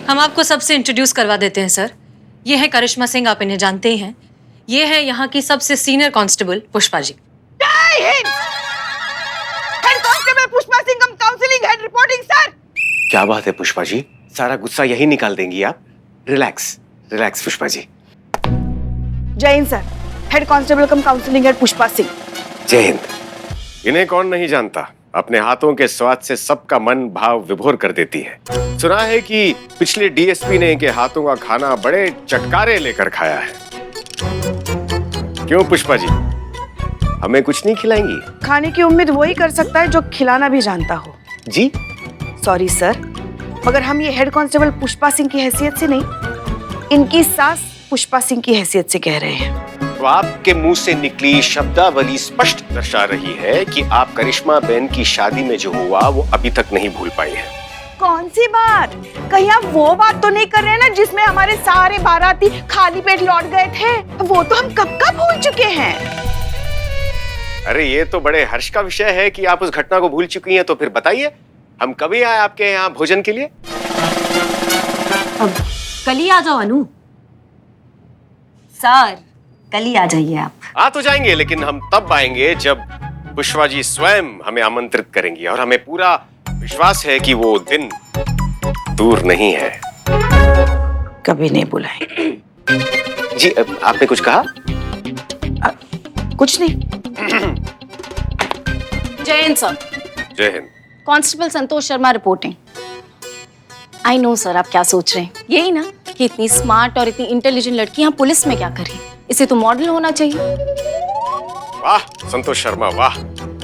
हम आपको सबसे इंट्रोड्यूस करवा देते हैं सर। ये है करिश्मा सिंह, आप इन्हें जानते ही हैं। ये है यहाँ की सबसे senior constable Pushpa ji. Head constable Pushpa Singh, हम काउंसलिंग हेड रिपोर्टिंग सर। क्या बात है पुष्पा जी, सारा गुस्सा यही निकाल देंगी आप। Relax relax Pushpa ji. जय हिंद सर, हेड कांस्टेबल कम काउंसलिंग हेड पुष्पा सिंह। जय हिंद। इन्हें कौन नहीं जानता, अपने हाथों के स्वाद से सबका मन भाव विभोर कर देती है। सुना है कि पिछले डीएसपी ने इनके हाथों का खाना बड़े चटकारे लेकर खाया है। क्यों पुष्पा जी, हमें कुछ नहीं खिलाएंगी? खाने की उम्मीद वही कर सकता है जो खिलाना भी जानता हो। जी सॉरी सर, मगर हम ये हेड कांस्टेबल पुष्पा सिंह की हैसियत से नहीं, इनकी सास पुष्पा सिंह की हैसियत से कह रहे हैं। तो आपके मुंह से निकली शब्दावली स्पष्ट दर्शा रही है कि आप करिश्मा बहन की शादी में जो हुआ वो अभी तक नहीं भूल पाई हैं। कौन सी बात? कहीं आप वो बात तो नहीं कर रहे हैं ना जिसमें हमारे सारे बाराती खाली पेट लौट गए थे? वो तो हम कब का भूल चुके हैं। अरे ये तो बड़े हर्ष का विषय है कि आप उस घटना को भूल चुकी हैं, तो फिर बताइए हम कभी आए आपके यहाँ भोजन के लिए? अब कल ही आ जाओ अनु। सर कल ही आ जाइए आप। आ तो जाएंगे, लेकिन हम तब आएंगे जब पुष्पा जी स्वयं हमें आमंत्रित करेंगी, और हमें पूरा विश्वास है कि वो दिन दूर नहीं है। कभी नहीं बुलाएंगे। जी आपने कुछ कहा? कुछ नहीं। जय हिंद सर। जय Hind. Constable Santosh Sharma reporting. I know sir आप क्या सोच रहे हैं, यही ना कि इतनी स्मार्ट और इतनी इंटेलिजेंट लड़की यहाँ पुलिस में क्या कर रही है, इसे तो मॉडल होना चाहिए। वाह संतोष शर्मा वाह,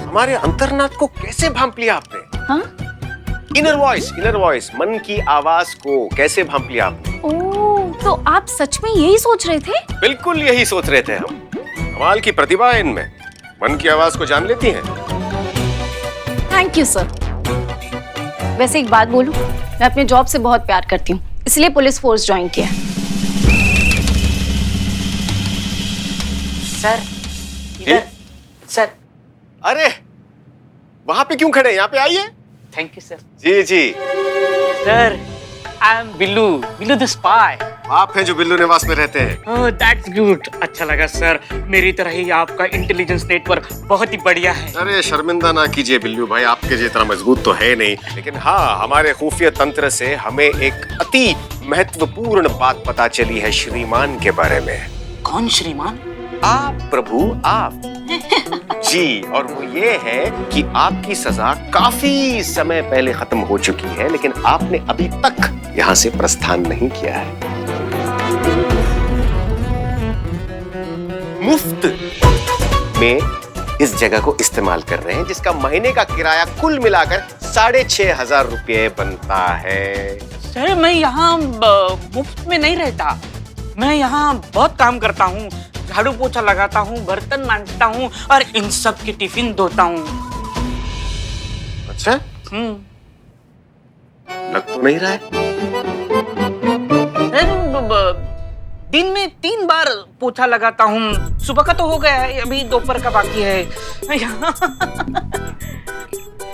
हमारे अंतर्नाद को कैसे भांप लिया आपने। हाँ? इनर वॉइस, मन की आवाज को कैसे भांप लिया आपने। ओह, तो आप सच में यही सोच रहे थे? बिल्कुल यही सोच रहे थे हम। कमाल की प्रतिभा है इनमें, मन की आवाज को जान लेती हैं। Thank you sir. वैसे एक बात बोलूं, मैं अपने जॉब से बहुत प्यार करती हूँ, इसलिए पुलिस फोर्स ज्वाइन किया। सर इधर। सर अरे वहां पे क्यों खड़े, यहाँ पे आइए। Thank you sir. जी जी। Sir I am Billu, Billu the spy. आप हैं जो बिल्लू निवास में रहते हैं। ओह दैट्स गुड, अच्छा लगा सर। मेरी तरह ही आपका इंटेलिजेंस नेटवर्क बहुत ही बढ़िया है। अरे शर्मिंदा ना कीजिए बिल्लू भाई, आपके जितना मजबूत तो है नहीं, लेकिन हाँ हमारे खुफिया तंत्र से हमें एक अति महत्वपूर्ण बात पता चली है श्रीमान के बारे में। कौन श्रीमान? आप प्रभु, आप। जी, और वो ये है कि आपकी सजा काफी समय पहले खत्म हो चुकी है, लेकिन आपने अभी तक यहाँ से प्रस्थान नहीं किया है। मुफ्त में इस जगह को इस्तेमाल कर रहे हैं, जिसका महीने का किराया कुल मिलाकर 6,500 रुपये बनता है। सर मैं यहाँ मुफ्त में नहीं रहता, मैं यहाँ बहुत काम करता हूँ, झाड़ू पोछा लगाता हूँ, बर्तन मांजता हूँ और इन सब के टिफिन धोता हूँ। अच्छा? लग तो नहीं रहा है। दिन में 3 बार पोछा लगाता हूँ, सुबह का तो हो गया है, अभी दोपहर का बाकी है।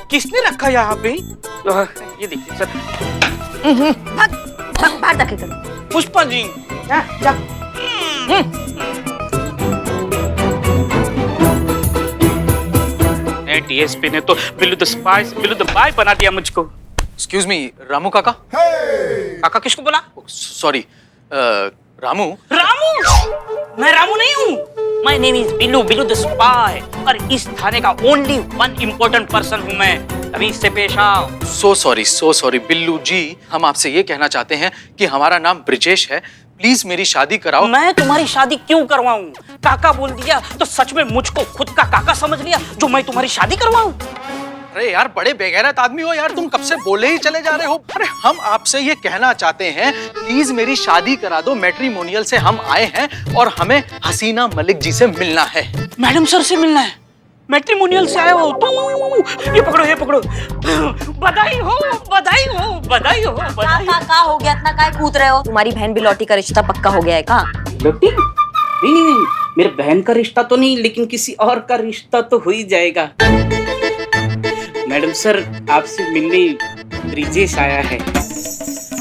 किसने रखा यहाँ पे? ये देखिए सर। बाहर जाके करो। पुष्पा जी जा। डीएसपी ने तो बिल्लू द स्पाई से बिल्लू द बाय बना दिया मुझको। एक्सक्यूज मी, रामू काका। काका किसको बोला? सॉरी, रामू। रामू? मैं रामू नहीं हूँ, my name is Billu, Billu the spy, और इस थाने का ओनली वन इम्पोर्टेंट पर्सन हूँ मैं। अभी इससे पेश आओ। सो सॉरी बिल्लू जी, हम आपसे ये कहना चाहते हैं कि हमारा नाम ब्रिजेश है, प्लीज मेरी शादी कराओ। मैं तुम्हारी शादी क्यों करवाऊं? काका बोल दिया तो सच में मुझको खुद का काका समझ लिया जो मैं तुम्हारी शादी करवाऊं? अरे यार बड़े बेगैरत आदमी हो यार, तुम कब से बोले ही चले जा रहे हो। अरे हम आपसे ये कहना चाहते हैं, प्लीज मेरी शादी करा दो। मैट्रिमोनियल से हम आए हैं और हमें हसीना मलिक जी से मिलना है। मैडम सर से मिलना है? मैट्रिमोनियल से आए हो तो ये पकड़ो, ये पकड़ो। बधाई हो, बधाई हो, बधाई हो, बधाई हो। का हो गया, इतना काय कूद रहे हो? तुम्हारी बहन बिलौटी का रिश्ता पक्का हो गया है का? बेटी? नहीं, मेरे बहन का रिश्ता तो नहीं, लेकिन किसी और का रिश्ता तो हो ही जाएगा। मैडम सर आपसे मिलने ब्रिजेश आया है।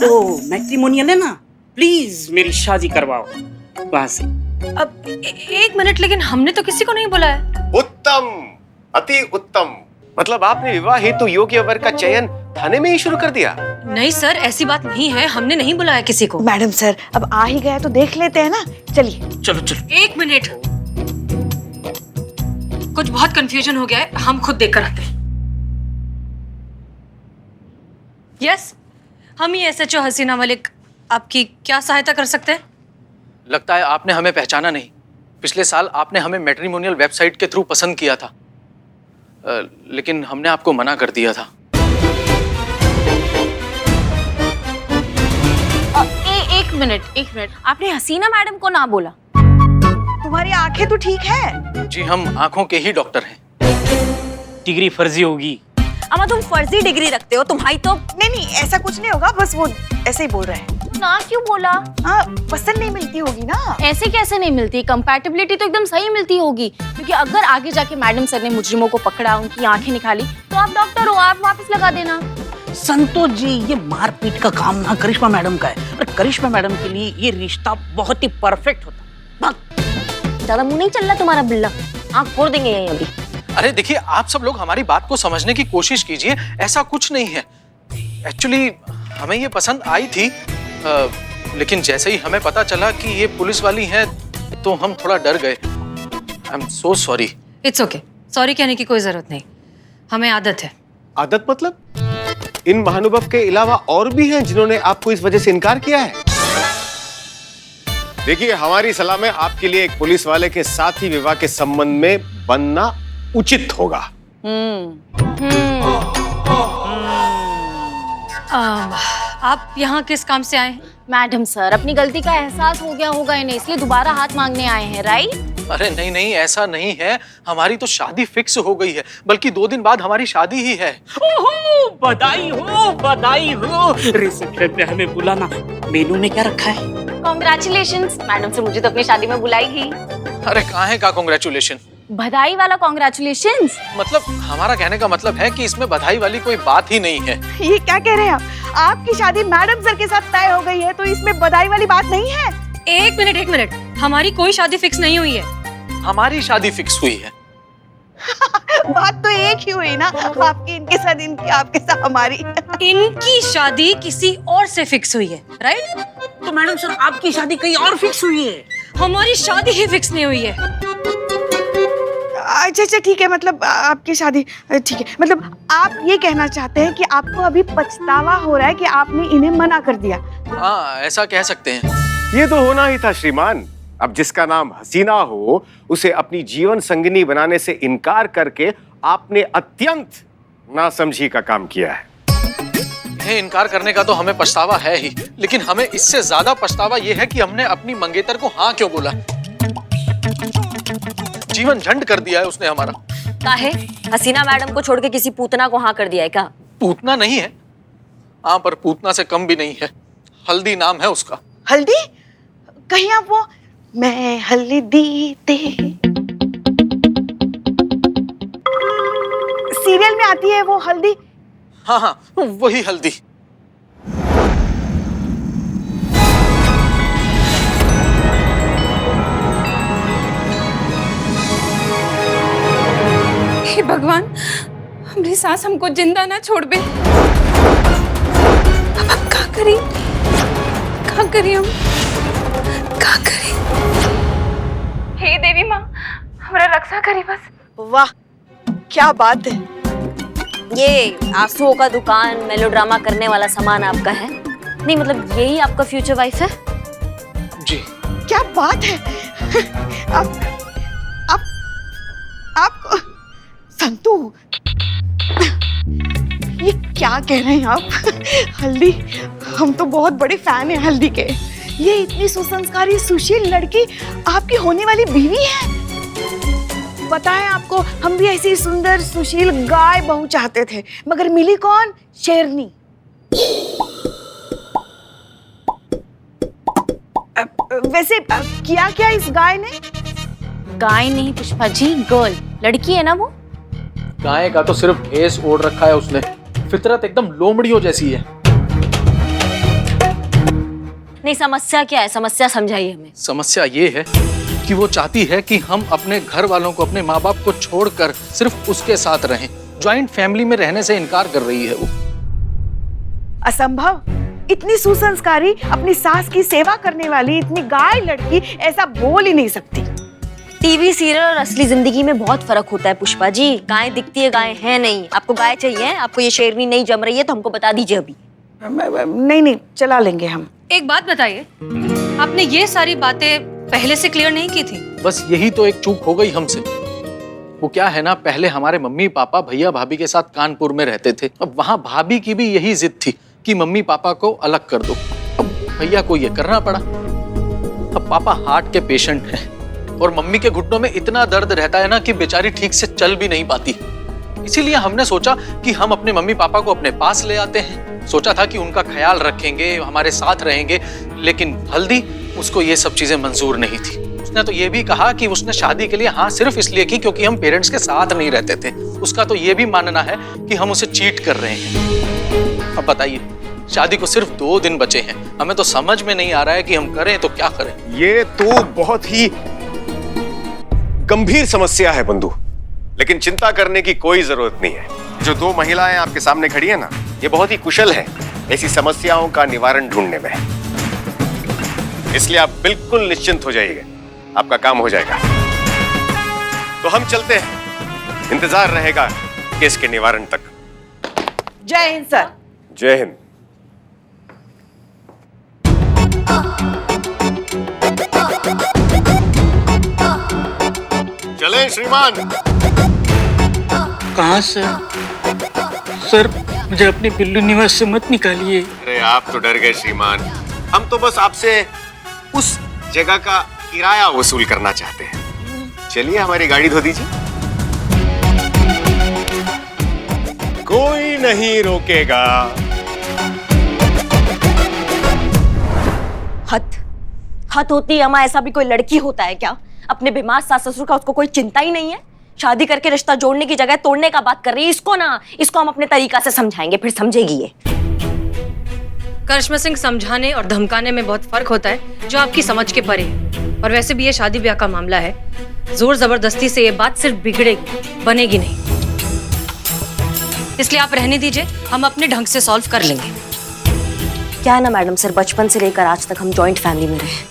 ओ मैट्रिमोनियल है ना, प्लीज मेरी शादी करवाओ वहां से। अब एक मिनट, लेकिन हमने तो किसी को नहीं बुलाया। उत्तम, अति उत्तम। मतलब आपने विवाह हेतु योग्य वर का चयन थाने में ही शुरू कर दिया? नहीं सर, ऐसी बात नहीं है, हमने नहीं बुलाया किसी को। मैडम सर, अब आ ही गया तो देख लेते हैं ना, चलिए। चलो चलो। एक मिनट, कुछ बहुत कंफ्यूजन हो गया है, हम खुद देखकर आते हैं। यस, हम ही SHO हसीना मलिक आपकी क्या सहायता कर सकते हैं? लगता है आपने हमें पहचाना नहीं। पिछले साल आपने हमें मैट्रिमोनियल वेबसाइट के थ्रू पसंद किया था, लेकिन हमने आपको मना कर दिया था। एक मिनट, आपने हसीना मैडम को ना बोला? तुम्हारी आंखें तो ठीक है। जी, हम आंखों के ही डॉक्टर हैं। डिग्री फर्जी होगी। अम्मा तुम फर्जी डिग्री रखते हो, तुम्हारी तो। नहीं, ऐसा कुछ नहीं होगा, बस वो ऐसे ही बोल रहे हैं। ना क्यों बोला? हाँ, पसंद नहीं मिलती होगी ना। ऐसे कैसे नहीं मिलती? कंपैटिबिलिटी तो एकदम सही मिलती होगी, क्योंकि अगर आगे जाके मैडम सर ने मुजरिमों को पकड़ा, उनकी आंखें निकाली, तो आप डॉक्टर हो, आप वापस लगा देना। संतोष जी, ये मारपीट का काम ना करिश्मा मैडम का है, और करिश्मा मैडम के लिए ये रिश्ता बहुत ही परफेक्ट होता। ज्यादा मुंह नहीं चल रहा तुम्हारा बिल्ला, आंख फोड़ देंगे यहीं अभी। अरे देखिए, आप सब लोग हमारी बात को समझने की कोशिश कीजिए। ऐसा कुछ नहीं है। एक्चुअली हमें ये पसंद आई थी, लेकिन जैसे ही हमें पता चला कि ये पुलिस वाली हैं, तो हम थोड़ा डर गए। I am so sorry. It's okay, sorry कहने की कोई जरूरत नहीं, हमें आदत है। आदत मतलब? इन महानुभव के अलावा और भी हैं जिन्होंने आपको इस वजह से इनकार किया है? देखिए, हमारी सलाह में आपके लिए एक पुलिस वाले के साथ ही विवाह के संबंध में बनना उचित होगा। आप यहाँ किस काम से आए हैं? मैडम सर, अपनी गलती का एहसास हो गया होगा इन्हें, इसलिए दोबारा हाथ मांगने आए हैं, राइट? अरे नहीं नहीं, ऐसा नहीं है। हमारी तो शादी फिक्स हो गई है, बल्कि 2 दिन बाद हमारी शादी ही है। ओहो, बधाई हो, बधाई हो। रिसेप्शन पे हमें बुलाना। मेनू में क्या रखा है? कॉन्ग्रेचुलेशंस, मैडम सर मुझे तो अपनी शादी में बुलाएगी। अरे काहे का कॉन्ग्रेचुलेशन? बधाई वाला कॉन्ग्रेचुलेशंस। मतलब हमारा कहने का मतलब है कि इसमें बधाई वाली कोई बात ही नहीं है। ये क्या कह रहे हैं आप? आपकी शादी मैडम सर के साथ तय हो गई है, तो इसमें बधाई वाली बात नहीं है। एक मिनट, हमारी कोई शादी फिक्स नहीं हुई है। हमारी शादी फिक्स हुई है। बात तो एक ही हुई ना, आपकी इनके साथ, इनकी आपके साथ हमारी। इनकी शादी किसी और से फिक्स हुई है, राइट? तो मैडम सर, आपकी शादी कहीं और फिक्स हुई है। हमारी शादी ही फिक्स नहीं हुई है। अच्छा, ठीक है, मतलब आपकी शादी ठीक है। मतलब आप ये कहना चाहते हैं कि आपको अभी पछतावा हो रहा है कि आपने इन्हें मना कर दिया? हाँ, ऐसा कह सकते हैं। ये तो होना ही था श्रीमान। अब जिसका नाम हसीना हो, उसे अपनी जीवन संगिनी बनाने से इनकार करके आपने अत्यंत नासमझी का काम किया है। इन्हें इनकार करने का तो हमें पछतावा है ही, लेकिन हमें इससे ज्यादा पछतावा ये है कि हमने अपनी मंगेतर को हाँ क्यों बोला। जीवन झंड कर दिया है उसने हमारा। काहे? हसीना मैडम को छोड़ के किसी पूतना को हाँ कर दिया है क्या? पूतना नहीं है, हाँ, पर पूतना से कम भी नहीं है। हल्दी नाम है उसका। हल्दी? कहीं आप वो मैं हल्दी दे सीरियल में आती है वो हल्दी? हाँ हाँ, वही हल्दी। हे भगवान, हमारी सास हमको जिंदा ना छोड़ बे। अब हम क्या करें हम क्या करें? हे देवी माँ, हमारा रक्षा करी बस। वाह, क्या बात है। ये आंसुओं का दुकान, मेलोड्रामा करने वाला सामान आपका है? नहीं मतलब यही आपका फ्यूचर वाइफ है? जी। क्या बात है। आप संतू, ये क्या कह रहे हैं आप? हल्दी, हम तो बहुत बड़े फैन हैं हल्दी के। ये इतनी सुसंस्कारी सुशील लड़की आपकी होने वाली बीवी है। बताएं आपको, हम भी ऐसी सुंदर सुशील गाय बहू चाहते थे, मगर मिली कौन? शेरनी। वैसे किया क्या इस गाय ने? गाय नहीं पुष्पा जी, गर्ल, लड़की है ना वो। गाय का तो सिर्फ भेस ओढ़ रखा है उसने, फितरत एकदम लोमड़ियों जैसी है। नहीं, समस्या क्या है? समस्या समझाइए हमें। समस्या ये है कि वो चाहती है कि हम अपने घर वालों को, अपने माँ बाप को छोड़कर सिर्फ उसके साथ रहें। जॉइंट फैमिली में रहने से इनकार कर रही है वो। असंभव। इतनी सुसंस्कारी, अपनी सास की सेवा करने वाली इतनी गाय लड़की ऐसा बोल ही नहीं सकती। टीवी सीरियल और असली जिंदगी में बहुत फर्क होता है पुष्पा जी। गाय दिखती है, गाय है नहीं। आपको गाय चाहिए, आपको ये शेरनी नहीं जम रही है तो हमको बता दीजिए अभी। नहीं, चला लेंगे हम। एक बात बताइए, आपने ये सारी बातें पहले से क्लियर नहीं की थी? बस यही तो एक चूक हो गई हमसे। वो क्या है ना, पहले हमारे मम्मी पापा भैया भाभी के साथ कानपुर में रहते थे। अब वहाँ भाभी की भी यही जिद थी कि मम्मी पापा को अलग कर दो। अब भैया को ये करना पड़ा। अब पापा हार्ट के पेशेंट हैं और मम्मी के घुटनों में इतना दर्द रहता है ना कि बेचारी ठीक से चल भी नहीं पाती। इसीलिए हमने सोचा कि हम अपने मम्मी पापा को अपने पास ले आते हैं। सोचा था कि उनका ख्याल रखेंगे, हमारे साथ रहेंगे, लेकिन हल्दी उसको ये सब चीजें मंजूर नहीं थी। उसने तो ये भी कहा कि उसने शादी के लिए हाँ सिर्फ इसलिए की क्योंकि हम पेरेंट्स के साथ नहीं रहते थे। उसका तो ये भी मानना है कि हम उसे चीट कर रहे हैं। अब बताइए, शादी को सिर्फ 2 दिन बचे हैं। हमें तो समझ में नहीं आ रहा है कि हम करें तो क्या करें। ये तो बहुत ही गंभीर समस्या है बंधु, लेकिन चिंता करने की कोई जरूरत नहीं है। जो 2 महिलाएं आपके सामने खड़ी है ना, ये बहुत ही कुशल हैं ऐसी समस्याओं का निवारण ढूंढने में। इसलिए आप बिल्कुल निश्चिंत हो जाइए, आपका काम हो जाएगा। तो हम चलते हैं, इंतजार रहेगा केस के निवारण तक। जय हिंद सर। जय हिंद। चलें श्रीमान। कहाँ सर? मुझे अपने बिल्लू निवास से मत निकालिए। अरे आप तो डर गए श्रीमान, हम तो बस आपसे उस जगह का किराया वसूल करना चाहते हैं। चलिए हमारी गाड़ी धो दीजिए। कोई नहीं रोकेगा। हद होती है अम्मा। ऐसा भी कोई लड़की होता है क्या? अपने बीमार सास ससुर का उसको कोई चिंता ही नहीं है। शादी करके रिश्ता जोड़ने की जगह तोड़ने का बात कर रही है। इसको हम अपने तरीका से समझाएंगे, फिर समझेगी ये। करिश्मा सिंह, समझाने और धमकाने में बहुत फर्क होता है जो आपकी समझ के परे है। और वैसे भी ये शादी ब्याह का मामला है, जोर जबरदस्ती से ये बात सिर्फ बिगड़ेगी, बनेगी नहीं। इसलिए आप रहने दीजिए, हम अपने ढंग से सॉल्व कर लेंगे। क्या है ना मैडम सर, बचपन से लेकर आज तक हम जॉइंट फैमिली में रहे,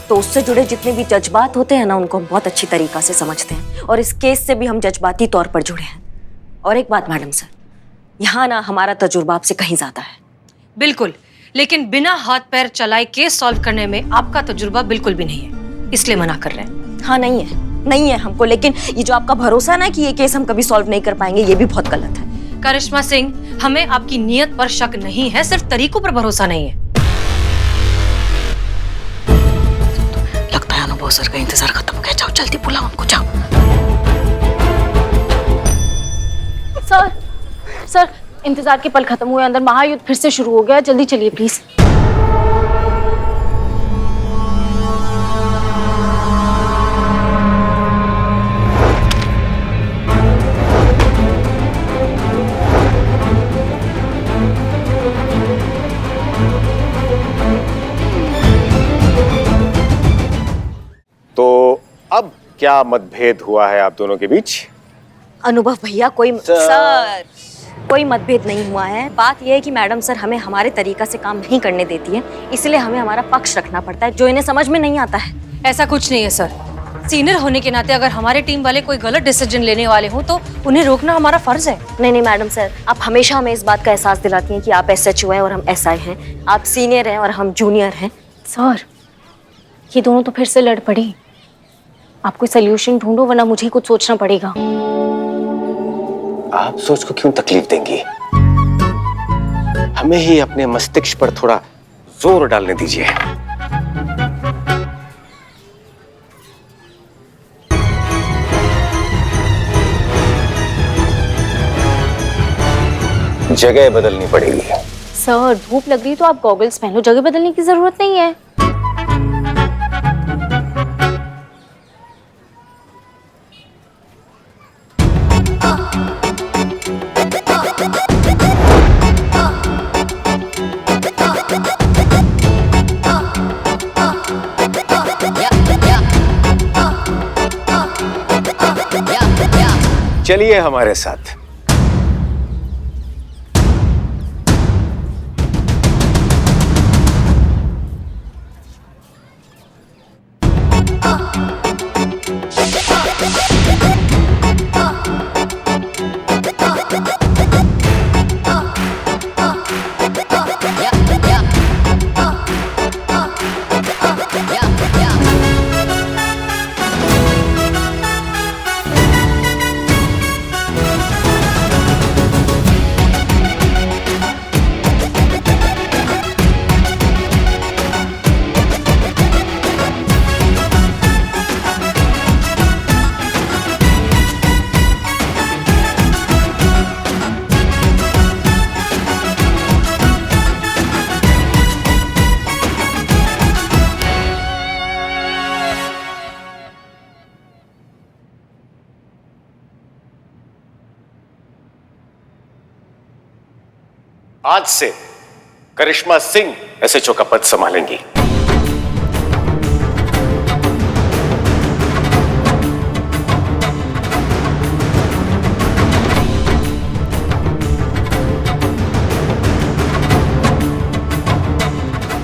तो उससे जुड़े जितने भी जज्बात होते हैं ना, उनको हम बहुत अच्छी तरीका से समझते हैं। और इस केस से भी हम जज्बाती तौर पर जुड़े हैं। और एक बात मैडम सर, यहाँ ना हमारा तजुर्बा आपसे कहीं ज्यादा है। बिल्कुल, लेकिन बिना हाथ पैर चलाए केस सॉल्व करने में आपका तजुर्बा बिल्कुल भी नहीं है, इसलिए मना कर रहे हैं। हाँ, नहीं है हमको, लेकिन ये जो आपका भरोसा ना कि ये केस हम कभी सॉल्व नहीं कर पाएंगे, ये भी बहुत गलत है। करिश्मा सिंह, हमें आपकी नीयत पर शक नहीं है, सिर्फ तरीकों पर भरोसा नहीं है। लगता है अनुभव सर का इंतजार खत्म हो गया। जाओ जल्दी बुलाओ उनको, जाओ। सर, इंतजार के पल खत्म हुए, अंदर महायुद्ध फिर से शुरू हो गया। जल्दी चलिए प्लीज। तो अब क्या मतभेद हुआ है आप दोनों के बीच? अनुभव भैया, कोई मतभेद नहीं हुआ है। बात यह है कि मैडम सर हमें हमारे तरीका से काम नहीं करने देती है, इसलिए हमें हमारा पक्ष रखना पड़ता है, जो इन्हें समझ में नहीं आता है। ऐसा कुछ नहीं है सर। सीनियर होने के नाते अगर हमारे टीम वाले कोई गलत डिसीजन लेने वाले हों तो उन्हें रोकना हमारा फर्ज है। नहीं मैडम सर, आप हमेशा हमें इस बात का एहसास दिलाती हैं कि आप SHO हैं और हम SI हैं, आप सीनियर हैं और हम जूनियर हैं। सर, ये दोनों तो फिर से लड़ पड़ी। आप कोई सोल्यूशन ढूंढो, वरना मुझे ही कुछ सोचना पड़ेगा। आप सोच को क्यों तकलीफ देंगी? हमें ही अपने मस्तिष्क पर थोड़ा जोर डालने दीजिए। जगह बदलनी पड़ेगी। सर, धूप लग रही तो आप गॉगल्स पहन लो, जगह बदलने की जरूरत नहीं है। चलिए हमारे साथ। आज से करिश्मा सिंह एसएचओ का पद संभालेंगी।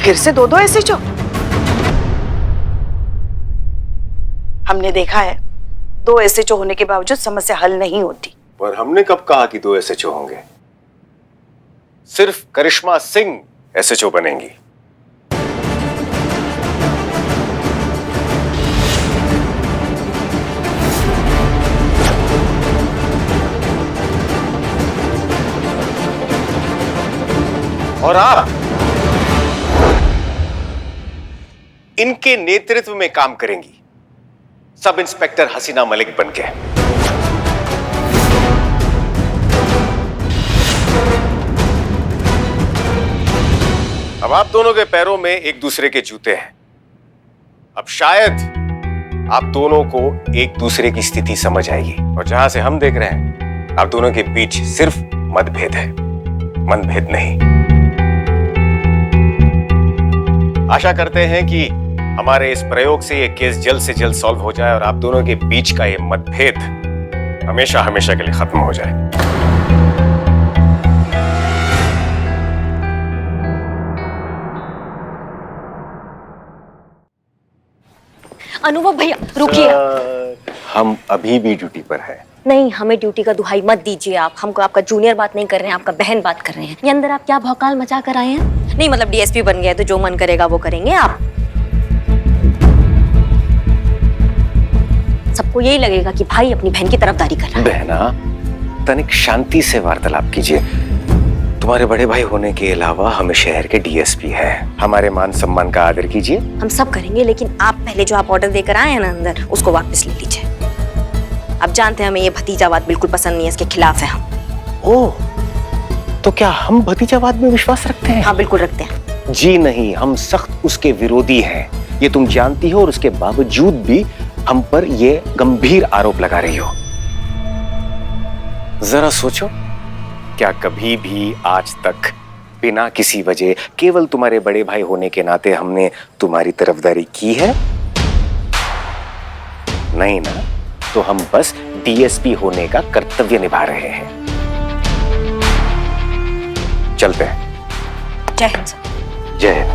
फिर से दो एसएचओ? हमने देखा है 2 एसएचओ होने के बावजूद समस्या हल नहीं होती। पर हमने कब कहा कि 2 एसएचओ होंगे? सिर्फ करिश्मा सिंह एसएचओ बनेंगी। और आप इनके नेतृत्व में काम करेंगी, सब इंस्पेक्टर हसीना मलिक बनके। अब आप दोनों के पैरों में एक दूसरे के जूते हैं। अब शायद आप दोनों को एक दूसरे की स्थिति समझ आएगी। और जहां से हम देख रहे हैं, आप दोनों के बीच सिर्फ मतभेद है, मनभेद नहीं। आशा करते हैं कि हमारे इस प्रयोग से ये केस जल्द से जल्द सॉल्व हो जाए और आप दोनों के बीच का ये मतभेद हमेशा हमेशा के लिए खत्म हो जाए। अनुभव भैया रुकिए। हम अभी भी ड्यूटी पर हैं। नहीं, हमें ड्यूटी का दुहाई मत दीजिए आप। हमको आपका जूनियर बात नहीं कर रहे हैं, आपका बहन बात कर रहे हैं। ये अंदर आप क्या भौकाल मचा कर आए हैं? नहीं मतलब डीएसपी बन गए तो जो मन करेगा वो करेंगे आप। सबको यही लगेगा कि भाई अपनी बहन की तरफदारी कर रहा है। बहना, तनिक शांति से वार्तालाप कीजिए। तुम्हारे बड़े भाई होने के अलावा हमें शहर के डीएसपी हैं। हमारे मान सम्मान का आदर कीजिए। हम सब करेंगे, लेकिन आप पहले जो आप ऑर्डर देकर आए हैं ना अंदर, उसको वापस ले लीजिए। आप जानते हैं हमें ये भतीजावाद बिल्कुल पसंद नहीं है, इसके खिलाफ है हम। ओह, तो क्या हम भतीजावाद में विश्वास रखते हैं? हाँ बिल्कुल रखते हैं। जी नहीं, हम सख्त उसके विरोधी हैं। ये तुम जानती हो और उसके बावजूद भी हम पर ये गंभीर आरोप लगा रही हो। जरा सोचो, क्या कभी भी आज तक बिना किसी वजह, केवल तुम्हारे बड़े भाई होने के नाते हमने तुम्हारी तरफदारी की है? नहीं ना, तो हम बस डीएसपी होने का कर्तव्य निभा रहे हैं। चलते हैं। जय हिंद सर। जय हिंद।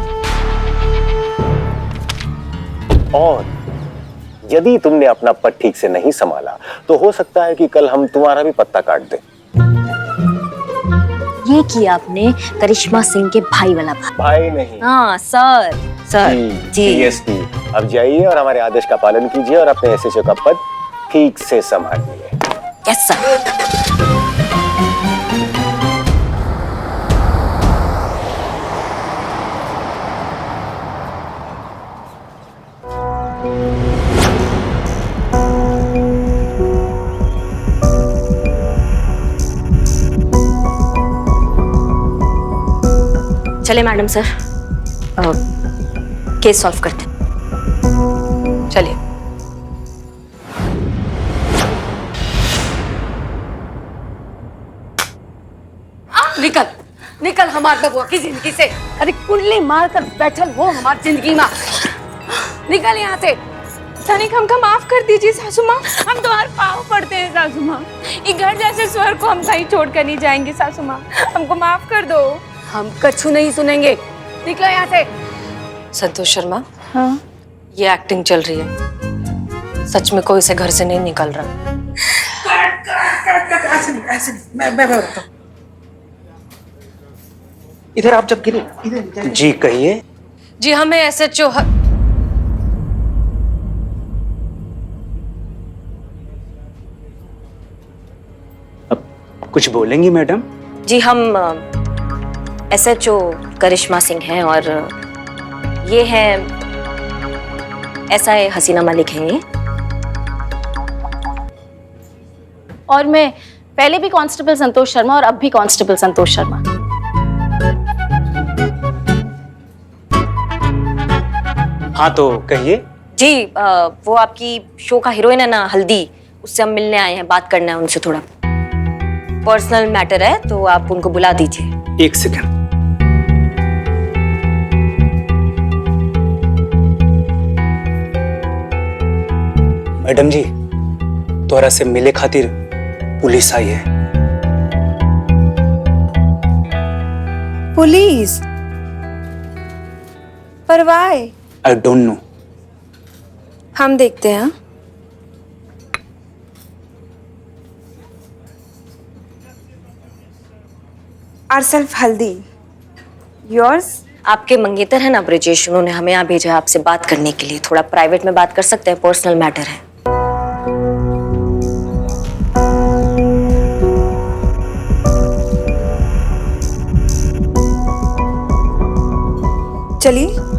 और यदि तुमने अपना पद ठीक से नहीं संभाला तो हो सकता है कि कल हम तुम्हारा भी पत्ता काट दें। ये किया आपने करिश्मा सिंह के भाई वाला बात। भाई नहीं, हाँ सर। सर जी। डीएसपी। अब जाइए और हमारे आदेश का पालन कीजिए और अपने एसएचओ का पद ठीक से संभालिए। Yes sir. चले मैडम सर, केस सॉल्व करते हैं। चलिए। निकल निकल हमारे बबुआ की जिंदगी से। अरे कुंडली मार कर बैठल हो हमारी जिंदगी में। निकल यहाँ से। तनिक हमको माफ कर दीजिए सासू माँ, हम तुम्हारे पाँव पड़ते हैं सासू माँ। ये घर जैसे स्वर्ग को हम कहीं छोड़ कर नहीं जाएंगे सासू माँ, हमको माफ कर दो। हम कछु नहीं सुनेंगे। निकलो यहाँ से। संतोष शर्मा, हाँ ये एक्टिंग चल रही है, सच में कोई इसे घर से नहीं निकल रहा। ऐसे नहीं, मैं बताता हूँ। इधर आप जब गिरे, इधर जी कहिए। जी हमें SHO कुछ बोलेंगी मैडम? जी हम SHO करिश्मा सिंह हैं और ये है SI हसीना मलिक हैं ये। और मैं पहले भी कांस्टेबल संतोष शर्मा और अब भी कांस्टेबल संतोष शर्मा। हाँ तो कहिए। जी वो आपकी शो का हीरोइन है ना हल्दी, उससे हम मिलने आए हैं, बात करना है उनसे, थोड़ा पर्सनल मैटर है, तो आप उनको बुला दीजिए। एक सेकंड। मैडम जी, तोरा से मिले खातिर पुलिस आई है। पुलिस? पर वाई? I don't know. हम देखते हैं। Ourself हल्दी, yours? आपके मंगेतर है ना ब्रिजेश, उन्होंने हमें यहाँ भेजा है आपसे बात करने के लिए। थोड़ा प्राइवेट में बात कर सकते हैं, पर्सनल मैटर है। चलिए।